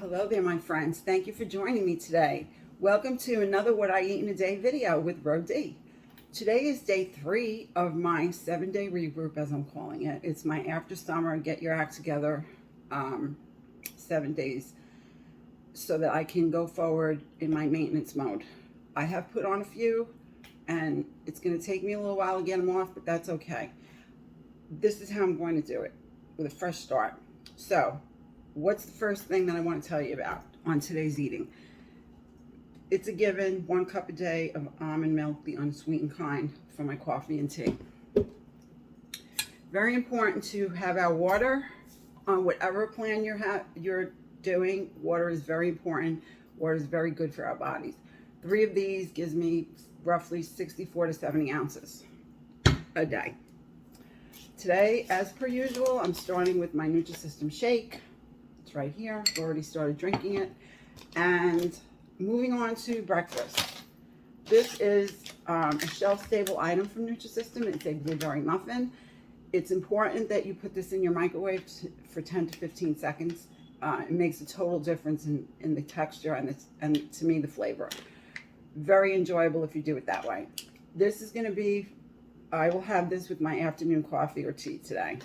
Hello there, my friends. Thank you for joining me today. Welcome to another What I Eat in a Day video with Mrsroedee. Today is day 3 of my 7-day regroup, as I'm calling it. It's my after summer, get your act together 7 days so that I can go forward in my maintenance mode. I have put on a few and it's going to take me a little while to get them off, but that's okay. This is how I'm going to do it, with a fresh start. So, what's the first thing that I want to tell you about on today's eating? It's a given, 1 cup a day of almond milk, the unsweetened kind, for my coffee and tea. Very important to have our water on whatever plan you're doing. Water is very important. Water is very good for our bodies. 3 of these gives me roughly 64 to 70 ounces a day. Today, as per usual, I'm starting with my Nutrisystem shake. It's right here. I've already started drinking it. And moving on to breakfast. This is a shelf-stable item from Nutrisystem. It's a blueberry muffin. It's important that you put this in your microwave for 10 to 15 seconds. It makes a total difference in the texture and to me, the flavor. Very enjoyable if you do it that way. This is going to be, I will have this with my afternoon coffee or tea today,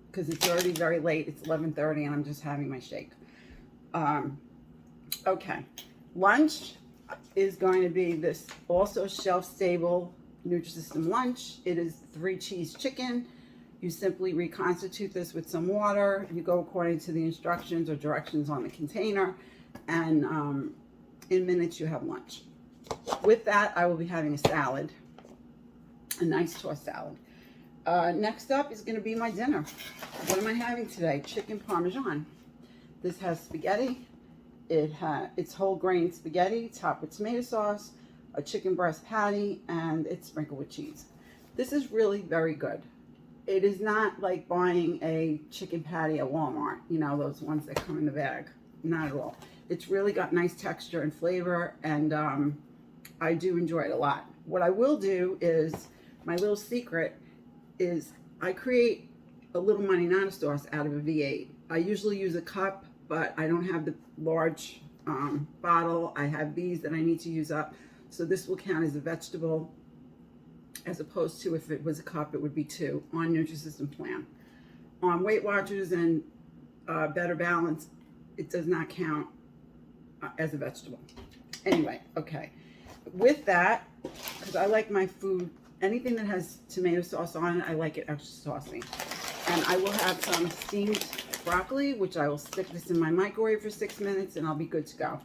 because it's already very late. It's 11:30 and I'm just having my shake. Okay, lunch is going to be this also shelf-stable Nutrisystem lunch. It is 3-cheese chicken. You simply reconstitute this with some water. You go according to the instructions or directions on the container, and in minutes you have lunch. With that, I will be having a salad, a nice tossed salad. Next up is going to be my dinner. What am I having today? Chicken Parmesan. This has spaghetti. It's whole grain spaghetti topped with tomato sauce, a chicken breast patty, and it's sprinkled with cheese. This is really very good. It is not like buying a chicken patty at Walmart, you know, those ones that come in the bag. Not at all. It's really got nice texture and flavor, and I do enjoy it a lot. What I will do is, my little secret is I create a little marinara sauce out of a V8. I usually use a cup, but I don't have the large bottle. I have these that I need to use up. So this will count as a vegetable, as opposed to if it was a cup, it would be 2 on Nutrisystem plan. On Weight Watchers and Better Balance, it does not count as a vegetable. Anyway, okay. With that, because I like my food, anything that has tomato sauce on it, I like it extra saucy. And I will have some steamed broccoli, which I will stick this in my microwave for 6 minutes and I'll be good to go.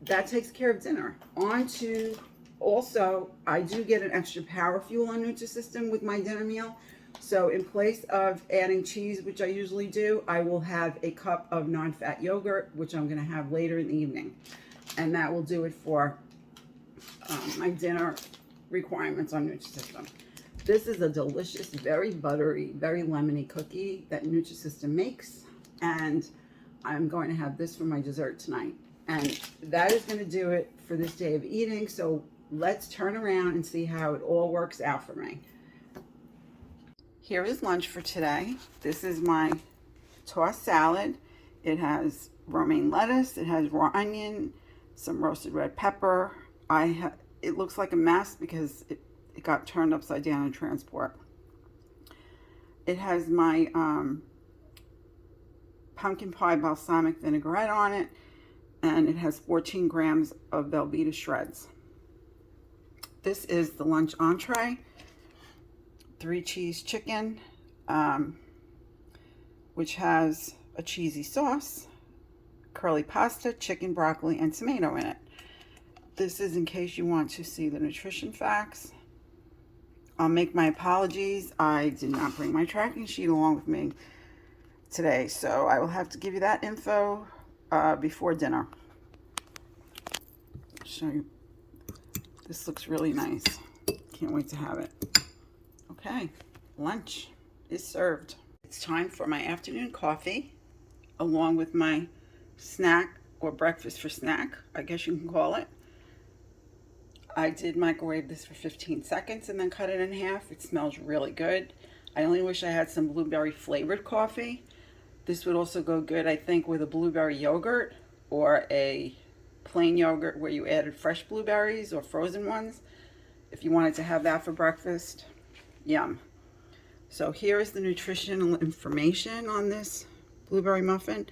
That takes care of dinner. On to, also, I do get an extra power fuel on Nutrisystem with my dinner meal. So in place of adding cheese, which I usually do, I will have a cup of non-fat yogurt, which I'm going to have later in the evening. And that will do it for my dinner requirements on Nutrisystem. This is a delicious, very buttery, very lemony cookie that Nutrisystem makes, and I'm going to have this for my dessert tonight. And that is going to do it for this day of eating. So let's turn around and see how it all works out for me. Here is lunch for today. This is my tossed salad. It has romaine lettuce, it has raw onion, some roasted red pepper. It looks like a mess because it got turned upside down in transport. It has my pumpkin pie balsamic vinaigrette on it, and it has 14 grams of Velveeta shreds. This is the lunch entree, 3-cheese chicken, which has a cheesy sauce, curly pasta, chicken, broccoli, and tomato in it. This is in case you want to see the nutrition facts. I'll make my apologies. I did not bring my tracking sheet along with me today, so I will have to give you that info before dinner. I'll show you. This looks really nice. Can't wait to have it. Okay, lunch is served. It's time for my afternoon coffee, along with my snack or breakfast for snack, I guess you can call it. I did microwave this for 15 seconds and then cut it in half. It smells really good. I only wish I had some blueberry flavored coffee. This would also go good, I think, with a blueberry yogurt or a plain yogurt where you added fresh blueberries or frozen ones. If you wanted to have that for breakfast, yum. So here is the nutritional information on this blueberry muffin.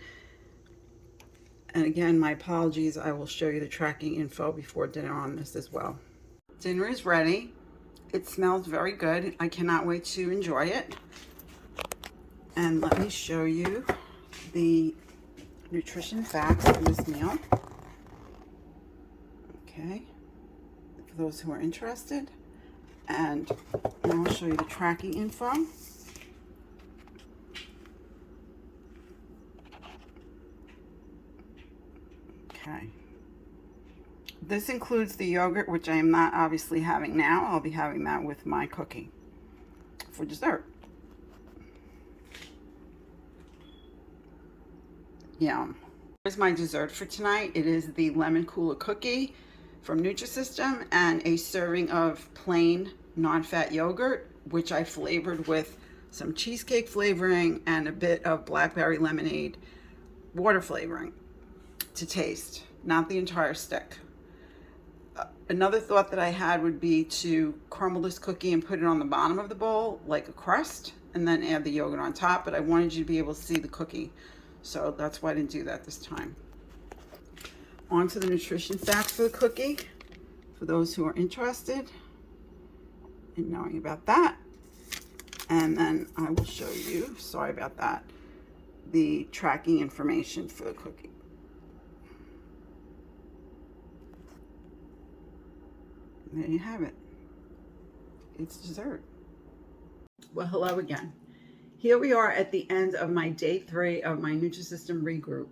And again, my apologies, I will show you the tracking info before dinner on this as well. Dinner is ready. It smells very good. I cannot wait to enjoy it. And let me show you the nutrition facts for this meal. Okay, for those who are interested. And now I'll show you the tracking info. Okay. This includes the yogurt, which I am not obviously having now. I'll be having that with my cookie for dessert. Yum. Here's my dessert for tonight. It is the lemon cooler cookie from Nutrisystem and a serving of plain non-fat yogurt, which I flavored with some cheesecake flavoring and a bit of blackberry lemonade water flavoring to taste, not the entire stick. Another thought that I had would be to crumble this cookie and put it on the bottom of the bowl like a crust and then add the yogurt on top, but I wanted you to be able to see the cookie. So that's why I didn't do that this time. On to the nutrition facts for the cookie, for those who are interested in knowing about that. And then I will show you, sorry about that, the tracking information for the cookie. And there you have it. It's dessert. Well, hello again. Here we are at the end of my day 3 of my Nutrisystem Regroup.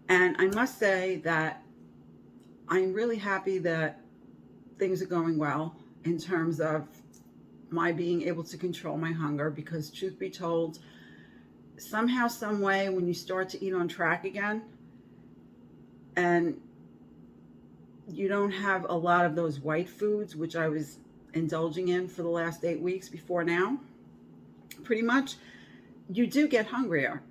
And I must say that I'm really happy that things are going well in terms of my being able to control my hunger, because truth be told, somehow, some way, when you start to eat on track again and you don't have a lot of those white foods, which I was indulging in for the last 8 weeks before now, pretty much, you do get hungrier.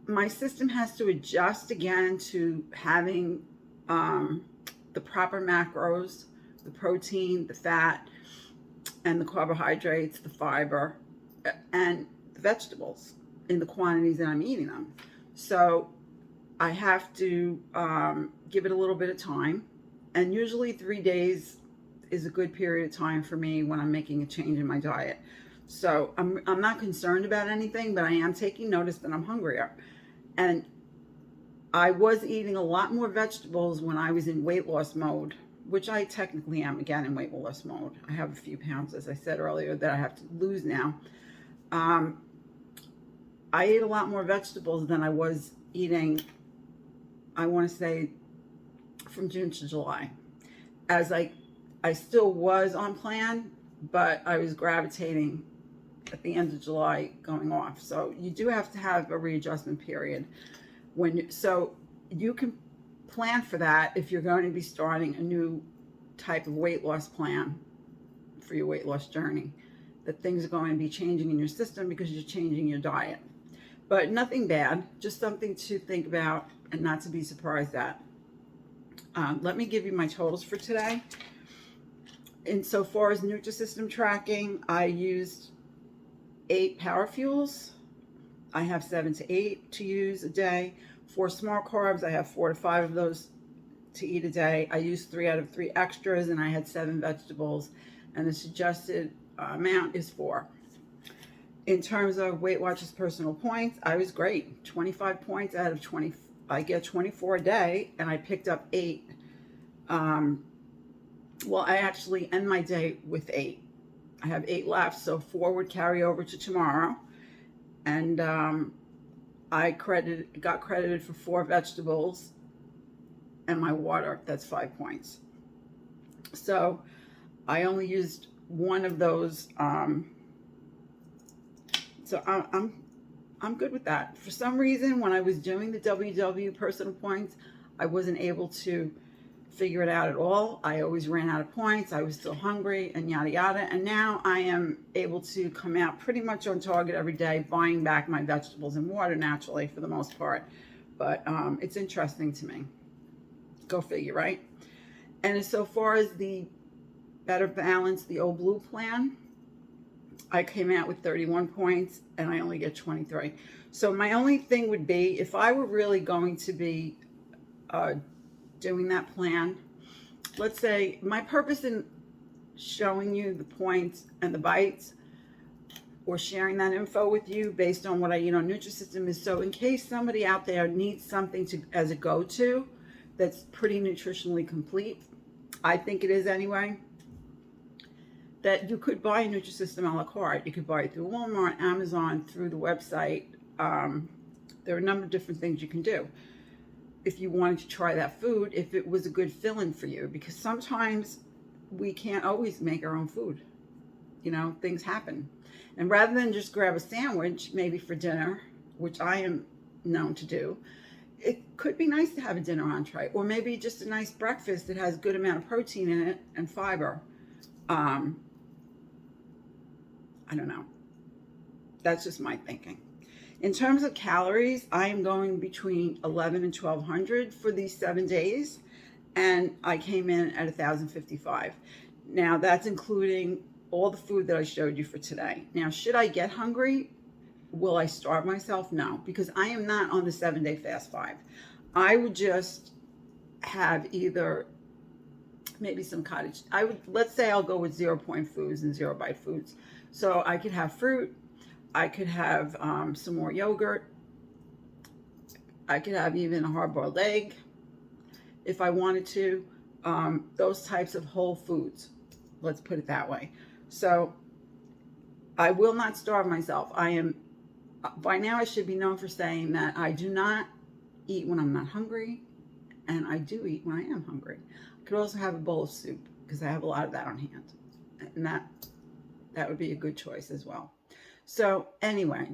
My system has to adjust again to having the proper macros, the protein, the fat, and the carbohydrates, the fiber, and the vegetables in the quantities that I'm eating them. So I have to give it a little bit of time. And usually 3 days is a good period of time for me when I'm making a change in my diet. So I'm not concerned about anything, but I am taking notice that I'm hungrier. And I was eating a lot more vegetables when I was in weight loss mode, which I technically am again in weight loss mode. I have a few pounds, as I said earlier, that I have to lose now. I ate a lot more vegetables than I was eating, I want to say, from June to July. As I still was on plan, but I was gravitating at the end of July going off. So you do have to have a readjustment period so you can plan for that if you're going to be starting a new type of weight loss plan for your weight loss journey, that things are going to be changing in your system because you're changing your diet. But nothing bad, just something to think about and not to be surprised at. Let me give you my totals for today. Insofar as Nutrisystem tracking, I used 8 power fuels. I have 7 to 8 to use a day. 4 small carbs, I have 4 to 5 of those to eat a day. I used 3 out of 3 extras, and I had 7 vegetables, and the suggested amount is 4. In terms of Weight Watchers personal points, I was great. 25 points out of 20. I get 24 a day, and I picked up 8. Well, I actually end my day with 8. I have 8 left, so 4 would carry over to tomorrow. And I got credited for 4 vegetables and my water. That's 5 points. So I only used 1 of those. So I'm good with that. For some reason, when I was doing the WW personal points, I wasn't able to figure it out at all. I always ran out of points. I was still hungry and yada yada. And now I am able to come out pretty much on target every day, buying back my vegetables and water naturally for the most part. But it's interesting to me. Go figure, right? And as so far as the Better Balance, the old blue plan, I came out with 31 points and I only get 23. So my only thing would be, if I were really going to be doing that plan, let's say my purpose in showing you the points and the bites or sharing that info with you based on what I eat on Nutrisystem is so in case somebody out there needs something to as a go-to that's pretty nutritionally complete, I think it is anyway, that you could buy a Nutrisystem a la carte. You could buy it through Walmart, Amazon, through the website. There are a number of different things you can do if you wanted to try that food, if it was a good fill-in for you, because sometimes we can't always make our own food. You know, things happen. And rather than just grab a sandwich, maybe for dinner, which I am known to do, it could be nice to have a dinner entree, or maybe just a nice breakfast that has a good amount of protein in it and fiber. I don't know. That's just my thinking. In terms of calories, I am going between 11 and 1200 for these 7 days, and I came in at 1055. Now that's including all the food that I showed you for today. Now, should I get hungry? Will I starve myself? No, because I am not on the 7-day fast 5. I would just have either maybe some cottage. Let's say I'll go with 0-point foods and 0-bite foods. So I could have fruit. I could have some more yogurt. I could have even a hard-boiled egg if I wanted to. Those types of whole foods, let's put it that way. So I will not starve myself. By now I should be known for saying that I do not eat when I'm not hungry, and I do eat when I am hungry. I could also have a bowl of soup because I have a lot of that on hand, and that would be a good choice as well. So anyway,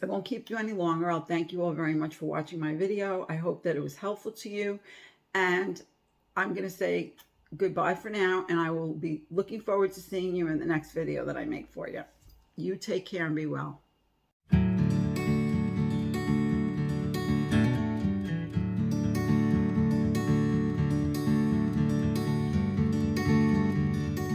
I won't keep you any longer. I'll thank you all very much for watching my video. I hope that it was helpful to you. And I'm going to say goodbye for now. And I will be looking forward to seeing you in the next video that I make for you. You take care and be well.